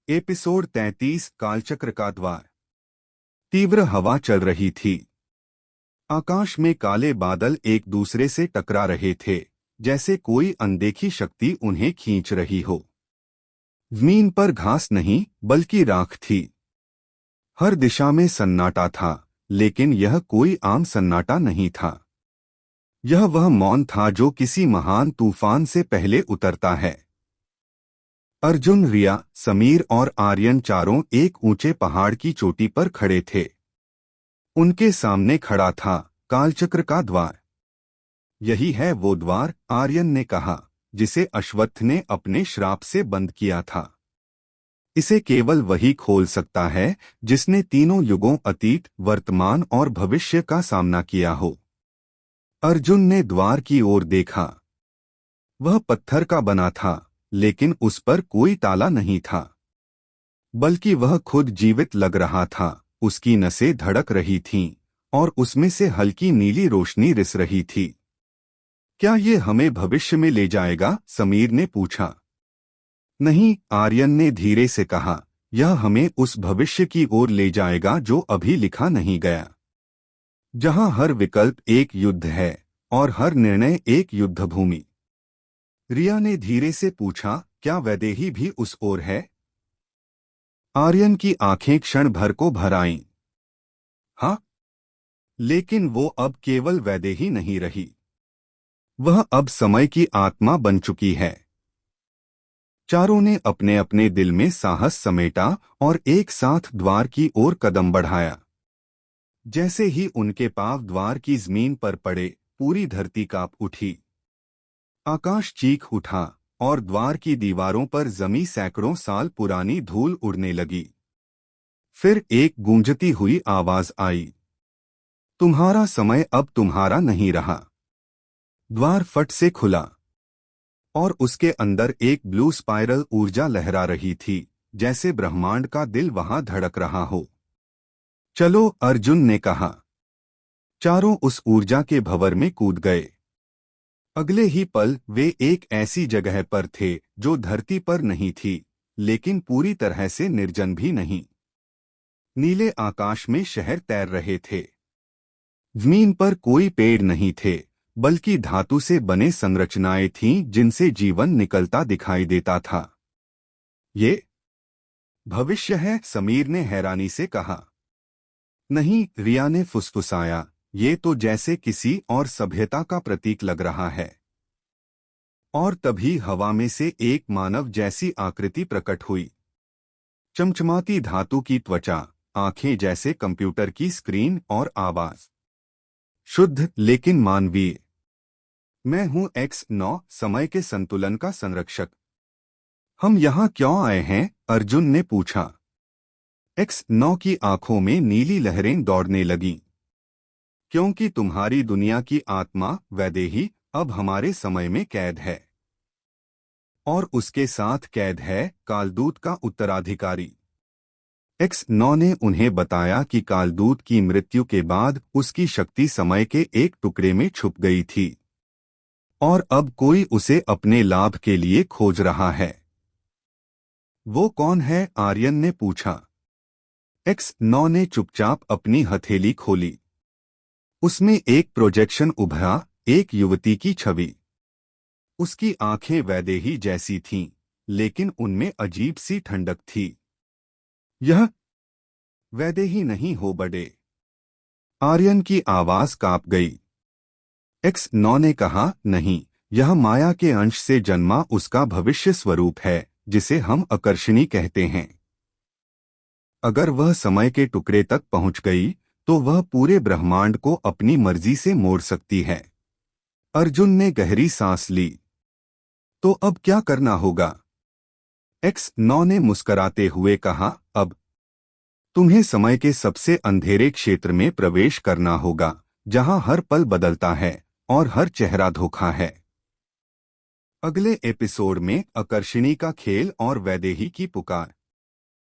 Episode 33 कालचक्र का द्वार। तीव्र हवा चल रही थी। आकाश में काले बादल एक दूसरे से टकरा रहे थे, जैसे कोई अनदेखी शक्ति उन्हें खींच रही हो। जमीन पर घास नहीं बल्कि राख थी। हर दिशा में सन्नाटा था, लेकिन यह कोई आम सन्नाटा नहीं था। यह वह मौन था जो किसी महान तूफान से पहले उतरता है। अर्जुन, रिया, समीर और आर्यन चारों एक ऊंचे पहाड़ की चोटी पर खड़े थे। उनके सामने खड़ा था कालचक्र का द्वार। यही है वो द्वार, आर्यन ने कहा, जिसे अश्वत्थ ने अपने श्राप से बंद किया था। इसे केवल वही खोल सकता है जिसने तीनों युगों, अतीत, वर्तमान और भविष्य का सामना किया हो। अर्जुन ने द्वार की ओर देखा। वह पत्थर का बना था, लेकिन उस पर कोई ताला नहीं था, बल्कि वह खुद जीवित लग रहा था। उसकी नसें धड़क रही थीं और उसमें से हल्की नीली रोशनी रिस रही थी। क्या ये हमें भविष्य में ले जाएगा? समीर ने पूछा। नहीं, आर्यन ने धीरे से कहा, यह हमें उस भविष्य की ओर ले जाएगा जो अभी लिखा नहीं गया, जहां हर विकल्प एक युद्ध है और हर निर्णय एक युद्ध भूमि। रिया ने धीरे से पूछा, क्या वैदेही भी उस ओर है? आर्यन की आंखें क्षण भर को भर आईं। हाँ, लेकिन वो अब केवल वैदेही नहीं रही। वह अब समय की आत्मा बन चुकी है। चारों ने अपने अपने दिल में साहस समेटा और एक साथ द्वार की ओर कदम बढ़ाया। जैसे ही उनके पांव द्वार की जमीन पर पड़े, पूरी धरती कांप उठी। आकाश चीख उठा और द्वार की दीवारों पर जमी सैकड़ों साल पुरानी धूल उड़ने लगी। फिर एक गूंजती हुई आवाज आई, तुम्हारा समय अब तुम्हारा नहीं रहा। द्वार फट से खुला और उसके अंदर एक ब्लू स्पाइरल ऊर्जा लहरा रही थी, जैसे ब्रह्मांड का दिल वहां धड़क रहा हो। चलो, अर्जुन ने कहा। चारों उस ऊर्जा के भंवर में कूद गए। अगले ही पल वे एक ऐसी जगह पर थे जो धरती पर नहीं थी, लेकिन पूरी तरह से निर्जन भी नहीं। नीले आकाश में शहर तैर रहे थे। जमीन पर कोई पेड़ नहीं थे, बल्कि धातु से बने संरचनाएं थीं जिनसे जीवन निकलता दिखाई देता था। ये भविष्य है, समीर ने हैरानी से कहा। नहीं, रिया ने फुसफुसाया, ये तो जैसे किसी और सभ्यता का प्रतीक लग रहा है। और तभी हवा में से एक मानव जैसी आकृति प्रकट हुई। चमचमाती धातु की त्वचा, आंखें जैसे कंप्यूटर की स्क्रीन और आवाज शुद्ध लेकिन मानवीय। मैं हूं X9, समय के संतुलन का संरक्षक। हम यहाँ क्यों आए हैं? अर्जुन ने पूछा। X9 की आंखों में नीली लहरें दौड़ने लगीं। क्योंकि तुम्हारी दुनिया की आत्मा, वैदेही, अब हमारे समय में कैद है। और उसके साथ कैद है कालदूत का उत्तराधिकारी। X9 ने उन्हें बताया कि कालदूत की मृत्यु के बाद उसकी शक्ति समय के एक टुकड़े में छुप गई थी और अब कोई उसे अपने लाभ के लिए खोज रहा है। वो कौन है? आर्यन ने पूछा। X9 ने चुपचाप अपनी हथेली खोली। उसमें एक प्रोजेक्शन उभरा, एक युवती की छवि। उसकी आंखें वैदेही जैसी थीं, लेकिन उनमें अजीब सी ठंडक थी। यह वैदेही नहीं हो बड़े। आर्यन की आवाज कांप गई। X9 ने कहा, नहीं, यह माया के अंश से जन्मा उसका भविष्य स्वरूप है, जिसे हम आकर्षणी कहते हैं। अगर वह समय के टुकड़े तक पहुंच गई, तो वह पूरे ब्रह्मांड को अपनी मर्जी से मोड़ सकती है। अर्जुन ने गहरी सांस ली। तो अब क्या करना होगा? X9 ने मुस्कराते हुए कहा, अब तुम्हें समय के सबसे अंधेरे क्षेत्र में प्रवेश करना होगा, जहां हर पल बदलता है और हर चेहरा धोखा है। अगले एपिसोड में आकर्षणी का खेल और वैदेही की पुकार।